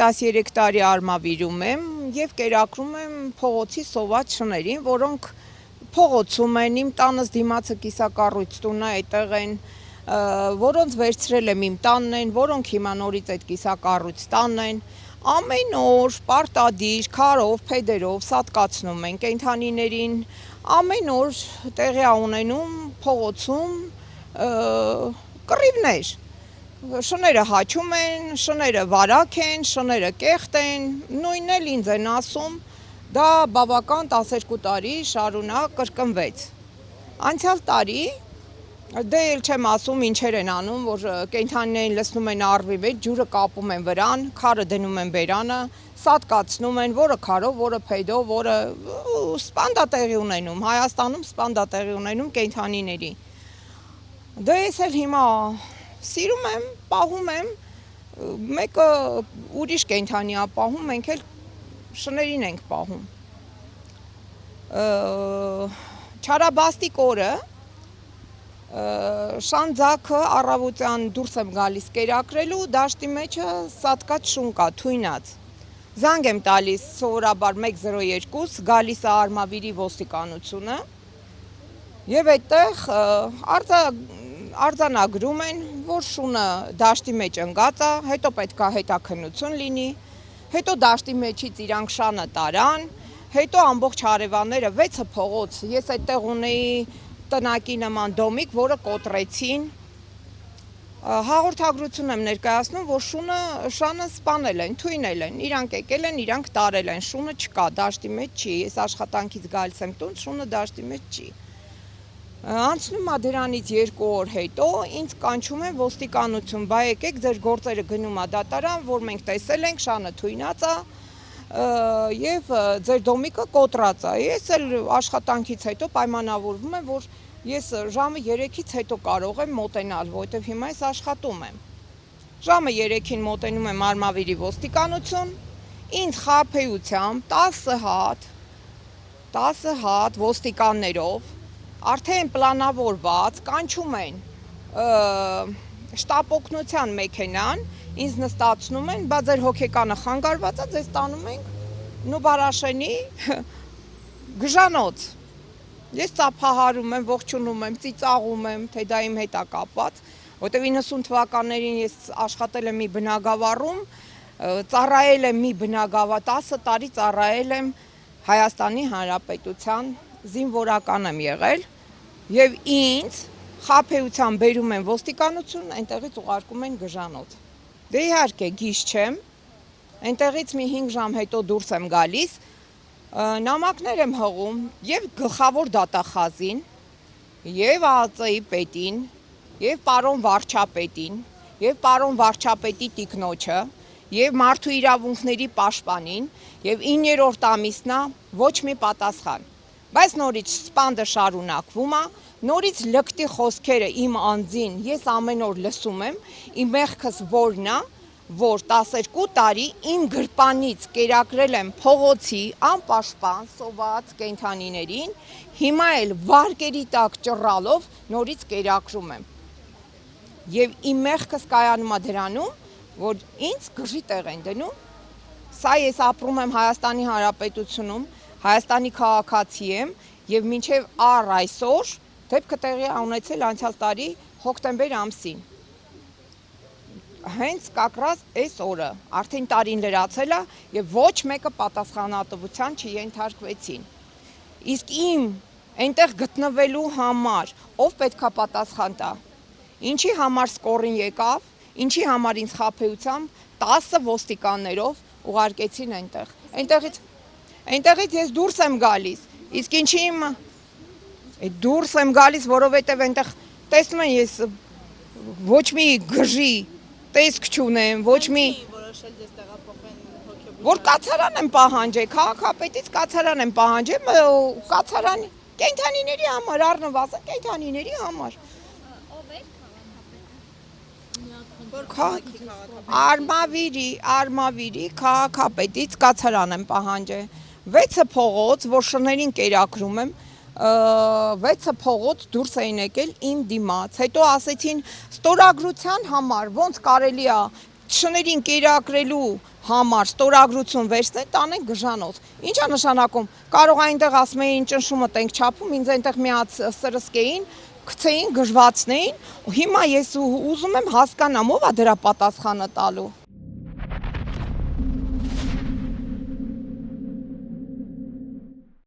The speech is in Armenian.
13 տարի արմավիրում եմ եւ կերակրում եմ փողոցի սոված շներին, որոնք փողոցում են, իմ տանս դիմացը կիսակառույց տուն է, այդտեղ են, որոնց վերցրել եմ իմ տանն են, որոնք հիմա նորից այդ կիսակառույց տանն են, ամեն օր պարտադիր քարով, փեդերով սատկացնում են կենդանիներին, ամեն օր տեղի ունենում փողոցում կռիվներ, շները հաչում են, շները վարակ են, շները կեղտ են, նույնն էլ ինձ են ասում, դա բավական 12 տարի շարունակ կրկնվեց, անցյալ տարի դե էլ չեմ ասում ինչեր են անում, որ կենդանիներին լցնում են առվի մեջ, ջուրը կապում են վրան, քարը դնում են բերանը, սատկացնում են, որը քարով, որը փեդով, որը սպանդա տեղի ունենում, Հայաստանում սպանդա տեղի ունենում կենդանիների։ Դե ես էլ հիմա սիրում եմ, պահում եմ, մեկը ուրիշ կենդանի է պահում, մենք էլ շներին ենք պահում։ Չարաբաստիկ օրը շանձակը առավոտյան դուրս եմ գալիս կերակրելու, դաշտի մեջը սատկած շուն կա, թույնած։ Զանգ եմ տալիս սովորաբար 102, գալիս է արմավիրի ոստիկանությունը եւ այդտեղ արձանագրում են, որ շունը դաշտի մեջ ընկած է, հետո պետք է հետաքննություն լինի, հետո դաշտի մեջից իրանք շանը տարան, հետո ամբողջ հարևանները 6 փողոց, ես այդտեղ ունեի տնակի նման դոմիկ, որը կոտրեցին, հաղորդագրություն եմ ներկայացնում, որ շանը սպանել են, թույնել են, իրանք եկել են, իրանք տարել են, շունը չկա, դաշտի մեջ չի, ես աշխատանքից գալիս եմ տուն, շունը դաշտի մեջ չի։ Անցնում է դրանից 2 օր հետո, ինձ կանչում են ոստիկանություն, բա եկեք ձեր գործերը գնում է դատարան, որ մենք տեսել ենք, շանը թույնած է եւ ձեր դոմիկը կոտրած է։ Ես էլ աշխատանքից հետո պայմանավորվում եմ, որ ես ժամը 3-ից հետո կարող եմ մոտենալ, որովհետեւ հիմա ես աշխատում եմ։ Ժամը 3-ին մոտենում եմ Արմավիրի ոստիկանություն, ինձ խաբեությամբ 10 հատ ոստիկաններով արդեն պլանավորված կանչում են շտապօգնության մեքենան, ինձ նստացնում են, բա ձեր հոգեկանը խանգարված է, ձեզ տանում ենք Նուբարաշենի գժանոց։ Ես ծափահարում եմ, ողջունում եմ, ծիծաղում եմ, թե դա իմ հետ է կապված, որտեղ 90 թվականներին ես աշխատել եմ մի բնակավարում, ծառայել եմ մի բնակավար, 10 տարի ծառայել եմ Հայաստանի Հանրապետության զինվորական եմ եղել եւ ինձ խաբեությամբ բերում են ոստիկանություն, այնտեղից ուղարկում են գժանոց։ Դե իհարկե գիժ չեմ, այնտեղից մի 5 ժամ հետո դուրս եմ գալիս, նամակներ եմ հղում եւ գլխավոր դատախազին, եւ ԱԱԾ-ի պետին, եւ պարոն վարչապետին, եւ պարոն վարչապետի տիկնոջը, եւ մարդու իրավունքների պաշտպանին, եւ 9-րդ ամիսն է ոչ մի պատասխան։ Բայց նորից սպանդը շարունակվում է, նորից լկտի խոսքերը իմ անձին ես ամեն օր լսում եմ, իմ մեղքս որն է, որ 12 տարի իմ գրպանից կերակրել եմ փողոցի անպաշտպան սոված կենդանիներին, հիմա էլ վարկերի տակ ճռալով նորից կերակրում եմ։ Եվ իմ մեղքս կայանում է դրանում, որ ինձ գժի տեղ են դնում, սա ես ապրում եմ Հայաստանի Հանրապետությունում, Հայաստանի քաղաքացի եմ եւ մինչեւ առ այսօր դեպքը տեղի ունեցել անցյալ տարի հոկտեմբեր ամսին։ Հենց կակրած այս օրը արդեն տարին լրացել է եւ ոչ մեկը պատասխանատվության չենթարկվեցին։ Իսկ իմ այնտեղ գտնվելու համար ով պետքա պատասխան տա։ Ինչի համար սկորին եկավ, ինչի համար ինձ խաբեությամբ 10 ոստիկաններով ուղարկեցին այնտեղ։ Այնտեղից ես դուրս եմ գալիս։ Իսկ ինչի դուրս եմ գալիս, որովհետև այնտեղ տեսնում են ես ոչ մի գժի տեսք չունեմ, ոչ մի որ կացարան եմ պահանջել, քաղաքապետից կացարան եմ պահանջել, կացարան կենդանիների համար, առնվազն կենդանիների համար։ Արմավիրի քաղաքապետից կացարան եմ պահանջել։ 6 փողոց, որ շներին կերակրում եմ, 6 փողոց դուրս էին եկել իմ դիմաց, հետո ասեցին ստորագրության համար, ոնց կարելի է շներին կերակրելու համար ստորագրություն վերցնեն, տանեն գժանոց։ Ինչ է նշանակում։ Կարող այնտեղ ասում էին ճնշումը տենք չափում, ինձ այնտեղ միած սրսկեին, գցեին, գժվացնեին։ Հիմա ես ուզում եմ հասկանամ, ով է դրա պատասխանը տալու։